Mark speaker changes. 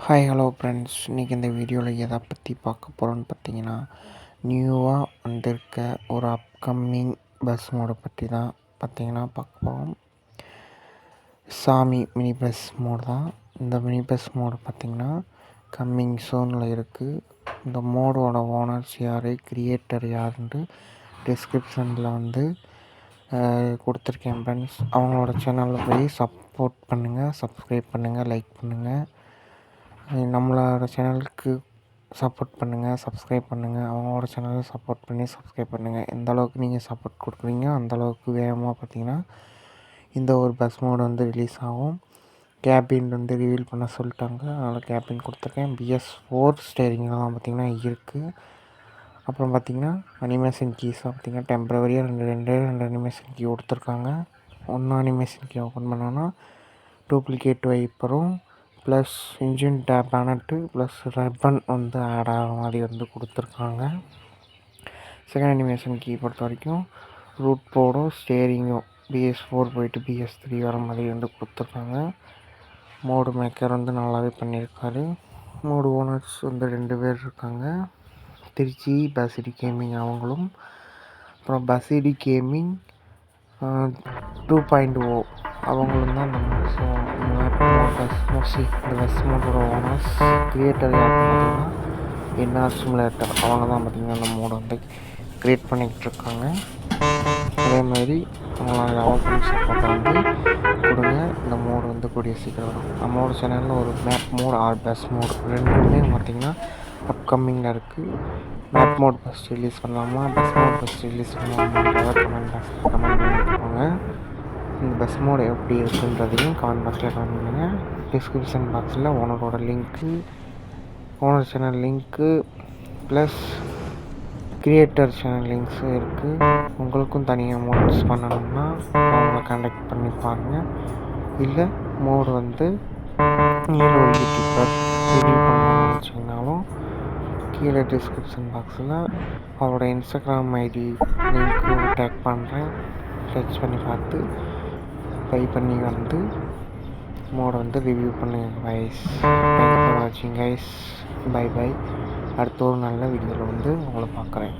Speaker 1: Hi hello friends, இன்றைக்கி இந்த வீடியோவில் எதை பற்றி பார்க்க போகிறோன்னு பார்த்தீங்கன்னா, நியூவாக வந்திருக்க ஒரு அப்கமிங் பஸ் மோடை பற்றி தான் பார்க்க போகிறோம். சாமி மினி பஸ் மோடு தான். இந்த மினி பஸ் மோடு பார்த்திங்கன்னா கம்மிங் சூனில் இருக்குது. இந்த மோடோட ஓனர்ஸ் யார், கிரியேட்டர் யாருன்ட்டு டிஸ்கிரிப்ஷனில் கொடுத்துருக்கேன் ஃப்ரெண்ட்ஸ். அவங்களோட சேனலில் போய் சப்போர்ட் பண்ணுங்கள், சப்ஸ்கிரைப் பண்ணுங்கள், லைக் பண்ணுங்கள். நம்மளோட சேனலுக்கு சப்போர்ட் பண்ணுங்கள், சப்ஸ்கிரைப் பண்ணுங்கள். அவங்களோட சேனலை சப்போர்ட் பண்ணி சப்ஸ்கிரைப் பண்ணுங்கள். எந்த அளவுக்கு நீங்கள் சப்போர்ட் கொடுக்குறீங்க அந்தளவுக்கு வேகமாக பார்த்திங்கன்னா இந்த ஒரு பஸ் மோடு ரிலீஸ் ஆகும். கேபின் ரிவீல் பண்ண சொல்லிட்டாங்க, அதனால் கேபின் கொடுத்துருக்கேன். PS4 ஸ்டேரிங்கில் தான் பார்த்திங்கன்னா இருக்குது. அப்புறம் பார்த்திங்கன்னா அனிமேஷன் கீஸாக பார்த்திங்கன்னா டெம்ப்ரவரியாக ரெண்டு அனிமேஷன் கீ கொடுத்துருக்காங்க. ஒன்று அனிமேஷன் கீ ஓப்பன் பண்ணோன்னா டூப்ளிகேட் வைப்பரும் plus engine bonnet plus ribbon add ஆகிற மாதிரி கொடுத்துருக்காங்க. செகண்ட் அனிமேஷன் கீ பொறுத்த வரைக்கும் ரூட் போர்டும் ஸ்டேரிங்கும் PS4 போயிட்டு PS3 வர மாதிரி கொடுத்துருக்காங்க. மோடு மேக்கர் நல்லாவே பண்ணியிருக்காரு. மோடு ஓனர்ஸ் 2 பேர் இருக்காங்க. திருச்சி பசிடி கேமிங் அவங்களும், அப்புறம் பசிடி கேமிங் 2.0 அவங்களும் தான் இந்த பஸ் மோட்டோட ஓனர்ஸ். கிரியேட்டர் யாருன்னு பார்த்தீங்கன்னா என்ஆர் சிமுலேட்டர் அவங்க தான் பார்த்திங்கன்னா அந்த மோடை க்ரியேட் பண்ணிக்கிட்டு இருக்காங்க. அதே மாதிரி அவங்களோட லெவல் சப்போர்ட்டை கொடுங்க. இந்த மோடு கூடிய சீக்கிரம் வரும். நம்மளோட சேனலில் ஒரு map mod or bus mod ரெண்டுமே பார்த்திங்கன்னா அப்கமிங்கில் இருக்குது. மேப் மோட் ஃபஸ்ட் ரிலீஸ் பண்ணலாமா, பஸ் மோட் ஃபஸ்ட் ரிலீஸ் பண்ணலாமான்றதை கமெண்ட் பண்ணிக்கோங்க. இந்த பஸ் மோடு எப்படி இருக்குன்றதையும் கமெண்ட் பாக்ஸில் கமெண்ட் பண்ணுங்கள். டிஸ்கிரிப்ஷன் பாக்ஸில் ஓனரோட link, owner channel link plus creator channel லிங்க்ஸும் இருக்குது. உங்களுக்கும் தனியாக மோட்ஸ் பண்ணணும்னா அவங்கள கான்டாக்ட் பண்ணி பாருங்கள். இல்லை மோடு நீரோ யூடியூபர் ரிவ்யூ பண்ணணும்னு நினச்சிங்கனாலும் கீழே டிஸ்கிரிப்ஷன் பாக்ஸில் அவரோட இன்ஸ்டாகிராம் ஐடி லிங்க்கு டேக் பண்ணுறேன். சர்ச் பண்ணி பார்த்து பை பண்ணி மோடை ரிவ்யூ பண்ணுங்கள் கைஸ். தேங்க்ஸ் ஃபார் வாட்சிங் கைஸ். Bye bye. அடுத்த ஒரு நல்ல வீடியோவில் உங்களை பார்க்குறேன்.